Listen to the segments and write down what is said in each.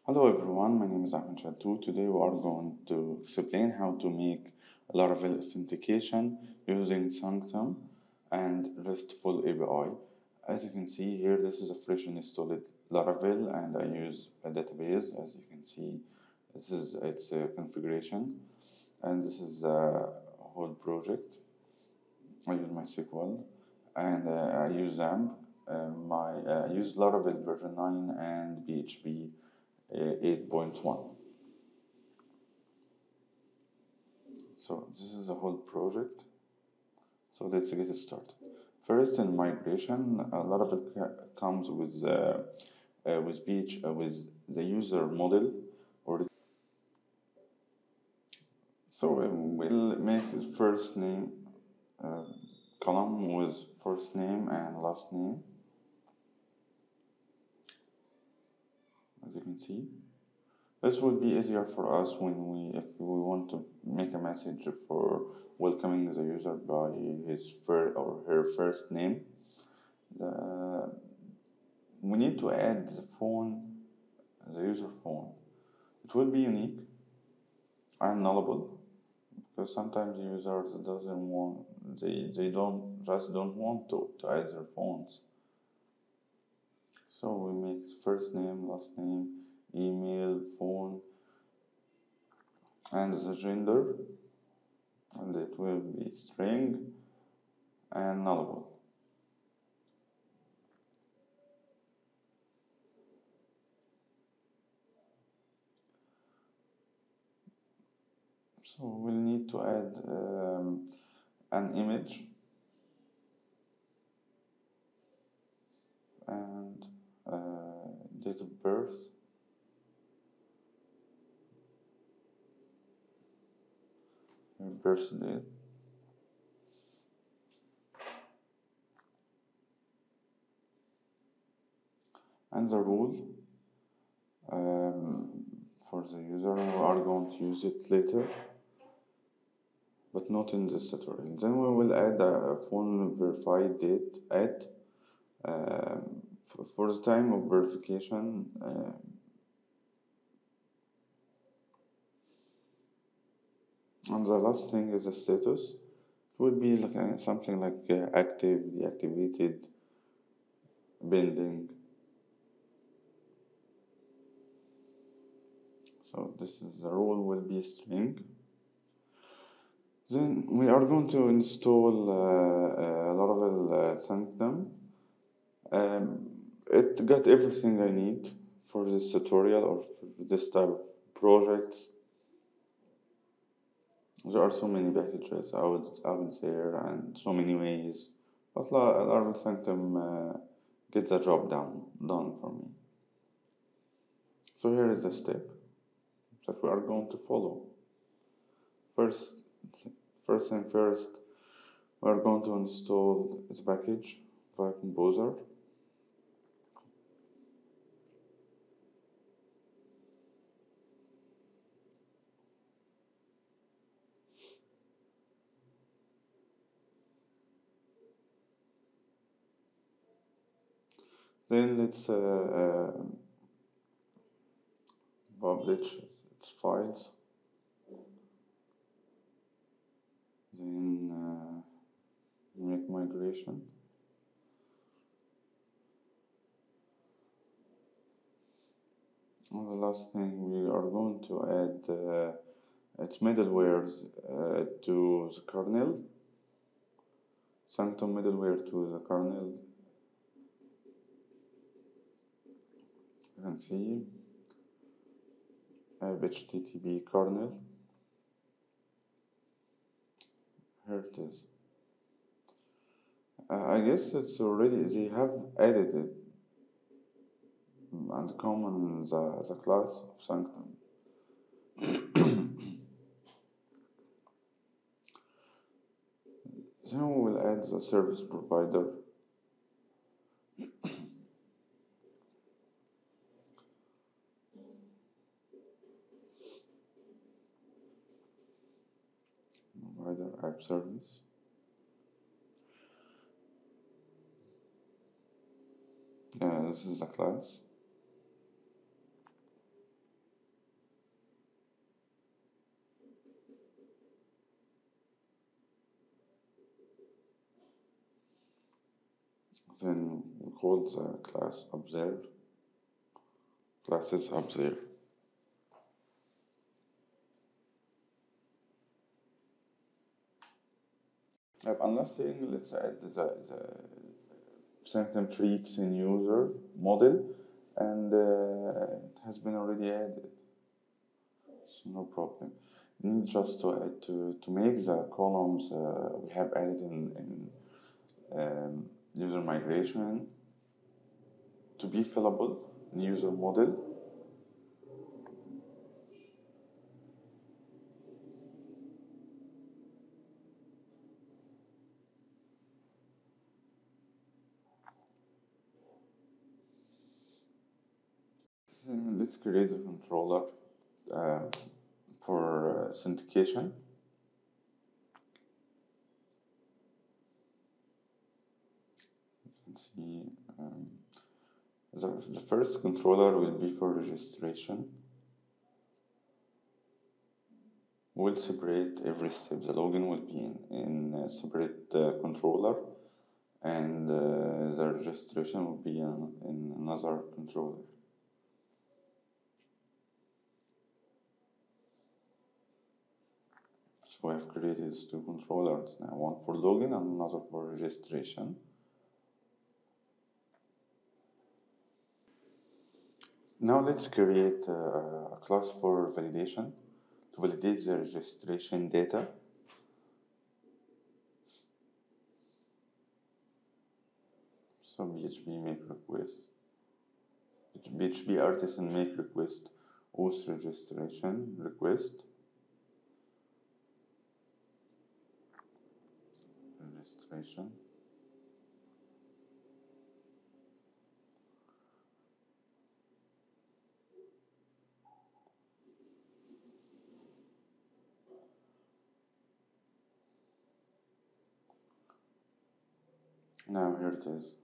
Hello everyone, my name is Ahmed Chattu. Today we are going to explain how to make Laravel Authentication using Sanctum and RESTful API. As you can see here, this is a fresh installed Laravel and I use a database. As you can see, this is its configuration and this is a whole project. I use MySQL and I use XAMPP. I use Laravel version 9 and PHP 8.1. So this is a whole project. So let's get started. First, in migration, a lot of it comes with the user model. Or so we'll make the first name uh, column with first name and last name, as you can see. This would be easier for us if we want to make a message for welcoming the user by his first or her first name. We need to add the user phone. It will be unique and nullable because sometimes users doesn't want they don't want to add their phones. So we make first name, last name, email, phone, and the gender, and it will be string and nullable. So we'll need to add an image and date of birth, birthday, and the rule for the user. We are going to use it later, but not in this tutorial. Then we will add a phone verified date at for the time of verification. And the last thing is the status. It would be like something like active, deactivated, pending. So this is the rule will be string. Then we are going to install Laravel Sanctum. It got everything I need for this tutorial or for this type of projects. There are so many packages out there and so many ways, but Laravel Sanctum gets the job done for me. So here is the step that we are going to follow. First thing first, we are going to install this package via Composer. Then let's publish its files. Then make migration. And the last thing, we are going to add its middlewares to the kernel. Sanctum middleware to the kernel. You can see HTTP kernel. Here it is. I guess it's already, they have added it and common the class of Sanctum. Then we will add the service provider. Provider app service. This is a class. Then we call the class observe, classes observe. Another thing, let's add the Sanctum treats in user model, and it has been already added, so no problem. Need just to add to make the columns we have added in user migration to be fillable in user model. Let's create a controller for authentication. You can see the first controller will be for registration. We'll separate every step. The login will be in a separate controller, and the registration will be in another controller. So I have created two controllers now, one for login and another for registration. Now let's create a class for validation to validate the registration data. So PHP make request, PHP artisan make request, auth registration request, registration. Now here it is.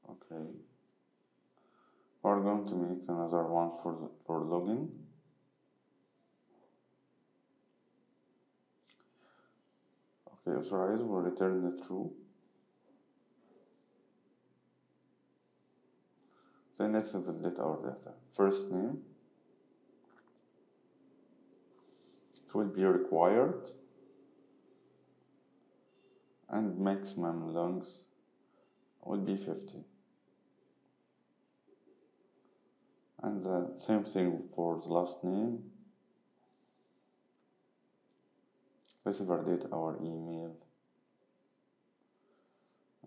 Okay. We're going to make another one for login. Okay, authorize will return the true. Then let's validate our data. First name, it will be required, and maximum length will be 50. And the same thing for the last name. Let's validate our email.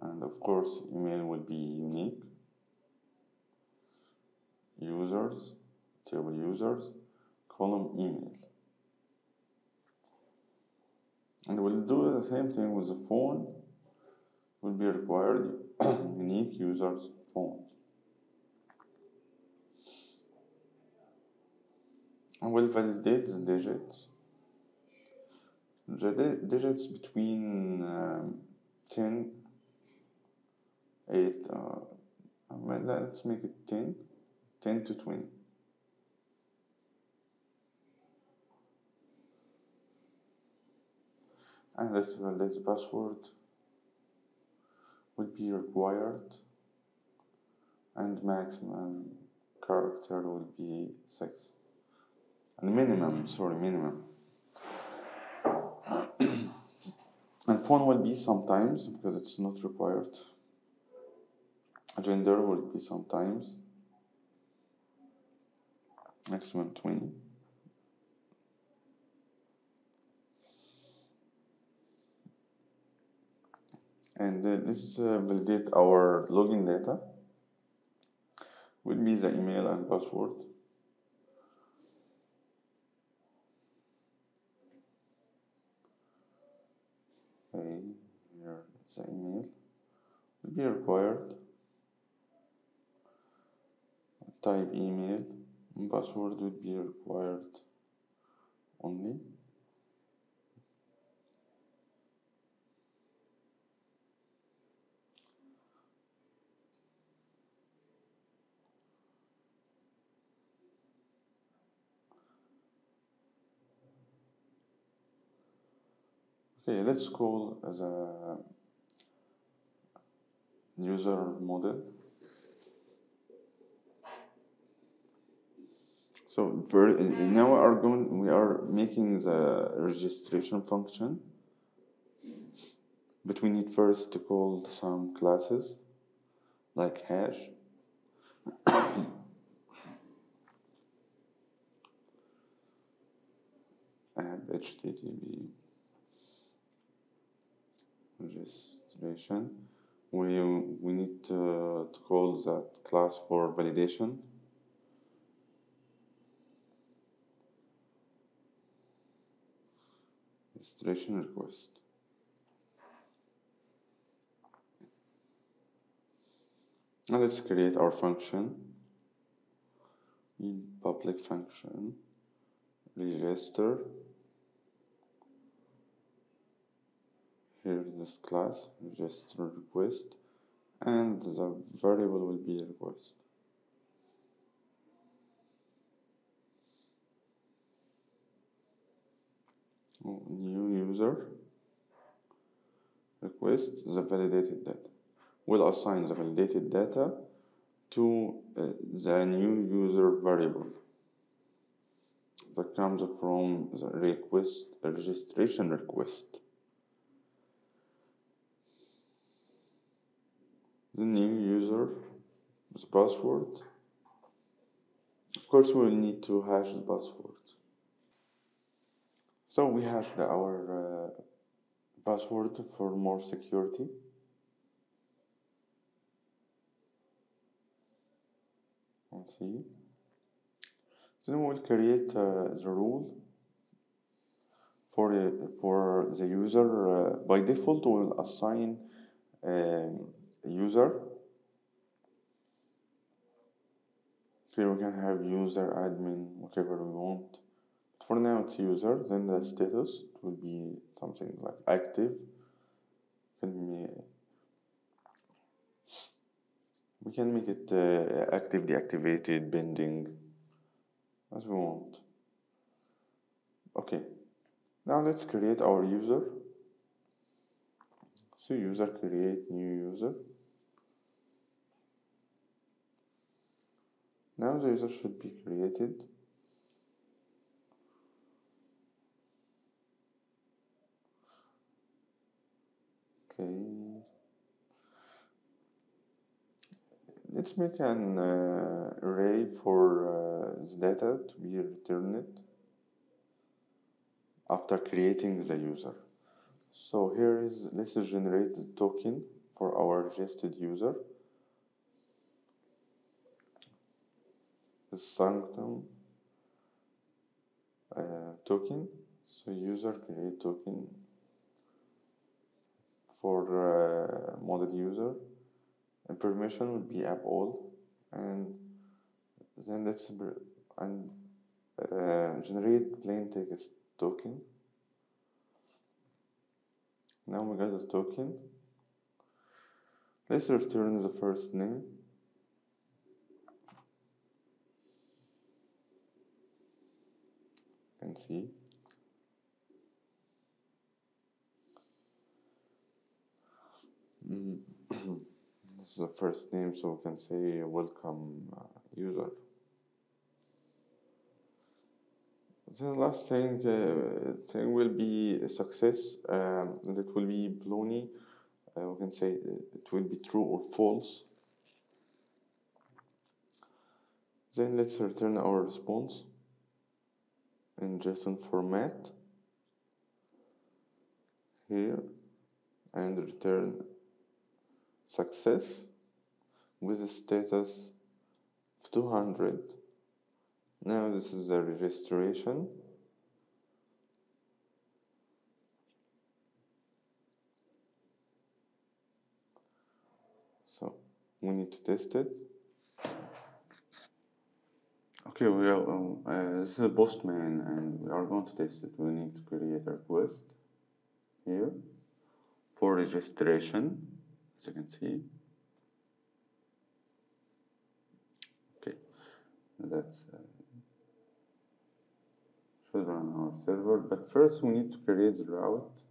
And of course, email will be unique. Users, table users, column email. And we'll do the same thing with the phone. Will be required unique users phone. And we'll validate the digits. The digits between 10, 8, let's make it 10 to 20. And let's validate the password will be required, and maximum character will be 6. And minimum. And phone will be sometimes because it's not required. Gender will be sometimes. Maximum 20. And let's validate our login data. Will be the email and password. Okay, here it's the email. Will be required. Type email. Password would be required only. Okay, let's call as a user model. So now we are making the registration function, but we need first to call some classes like hash, app http registration. We need to call that class for validation. Registration request. Now let's create our function. In public function register. Here this class register request, and the variable will be request. New user request the validated data. We'll assign the validated data to the new user variable that comes from the request registration request. The new user, the password. Of course, we will need to hash the password. So we hashed our password for more security. Let's see. Then we'll create the rule for the user. By default, we'll assign a user. Here we can have user, admin, whatever we want. But for now, it's user. Then the status will be something like active. We can make it active, deactivated, pending, as we want. Okay. Now let's create our user. So user create new user. Now the user should be created. Okay. Let's make an array for the data to be returned after creating the user. So here is, let's generate the token for our registered user. The Sanctum token. So user create token for model user, and permission would be app all, and then let's generate plain text token. Now we got the token. Let's return the first name. You can see. This is the first name, so we can say welcome user. The last thing will be a success. That will be Plony. We can say it will be true or false. Then let's return our response in JSON format here, and return success with a status of 200. Now this is a registration. So we need to test it. Okay, this is a postman, and we are going to test it. We need to create a request here for registration, as you can see. Okay, that's should run our server, but first we need to create the route.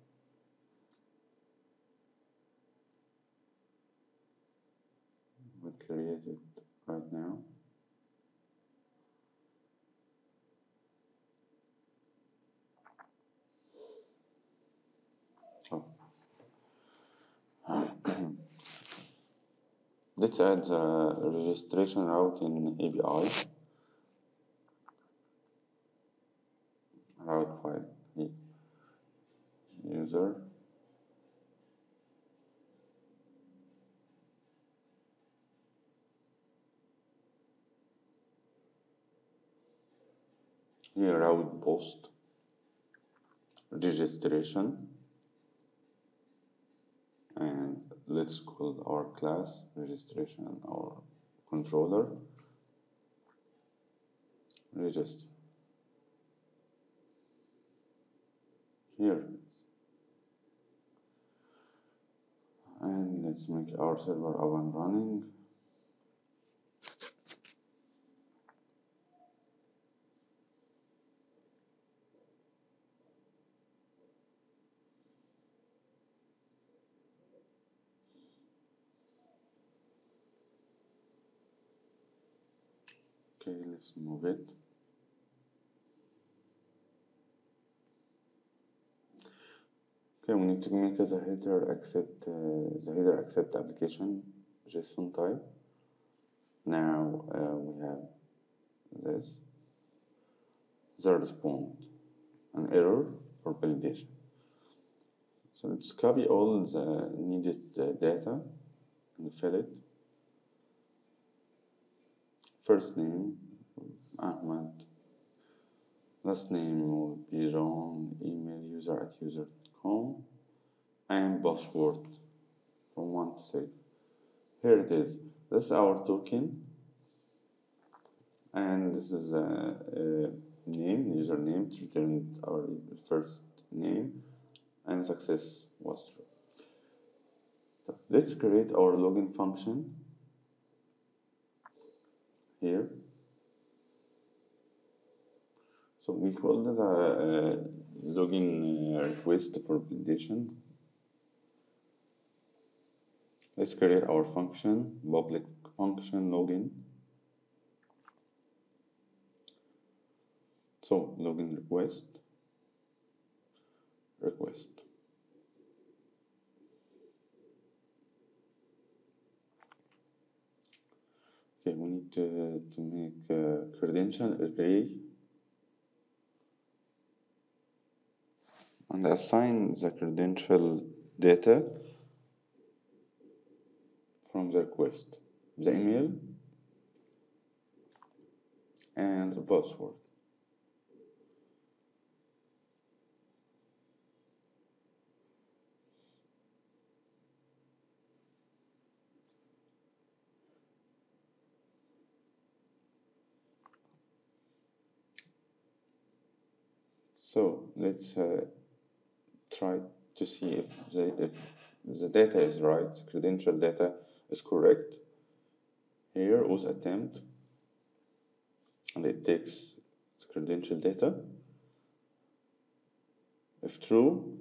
create it right now. So let's add the registration route in API route file. User here route post registration, and let's call our class registration, our controller register. Here, and let's make our server up and running. Okay, let's move it. Okay, we need to make the header accept application JSON type. Now we have this. The respond an error for validation. So let's copy all the needed data and fill it. First name Ahmed, last name will be John, email user@user.com, and password from 1 to 6. Here it is. This is our token, and this is a name, username. It returned our first name, and success was true. So let's create our login function here. So we call the login request for validation. Let's create our function, public function login. So login request. Okay, we need to make a credential array and assign the credential data from the request, the email and the password. So let's try to see if the data is right, the credential data is correct. Here was attempt, and it takes the credential data. If true,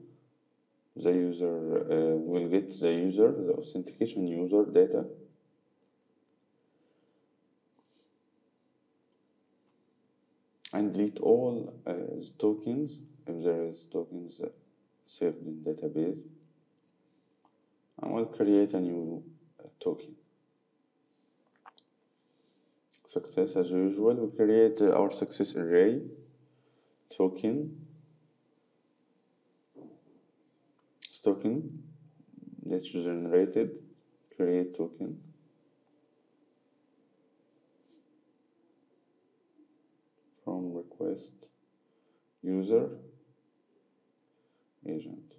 the user will get the authentication user data. And delete all the tokens if there is tokens saved in database. And we'll create a new token. Success as usual, we create our success array token. Let's generate it, create token. From request user agent.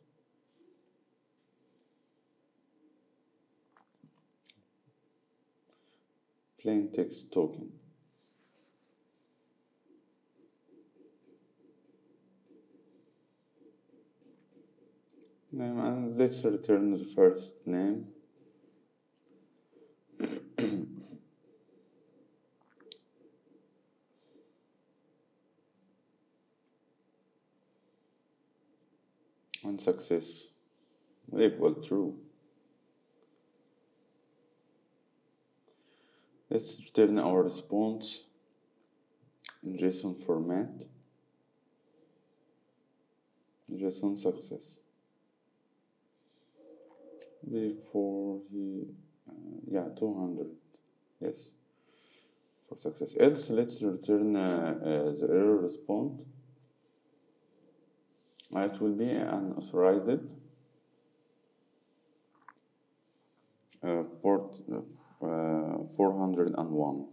Plain text token. Name, and let's return the first name. And success equal true. Let's return our response in JSON format. JSON success. Before he, yeah, 200, yes, for success. Else, let's return the error response. It will be unauthorized port 401.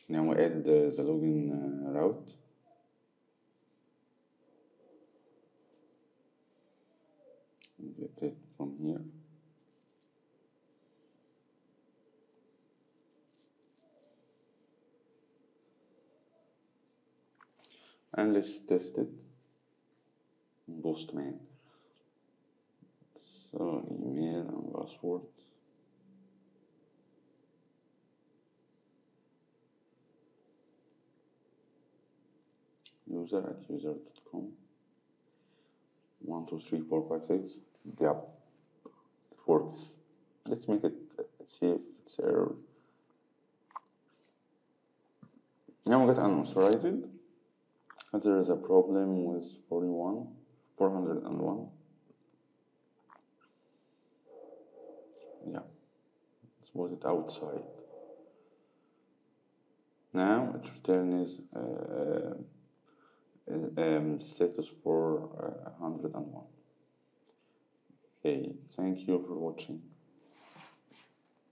Now we add the login route. Get it from here. And let's test it. Postman. So email and password. user@user.com. 1 2 3 4 5 6. Yep, it works. Let's make it, see if it's error. Now we get unauthorized, and there is a problem with 401. Yeah, let's put it outside. Now it returns status for 101. Okay, thank you for watching.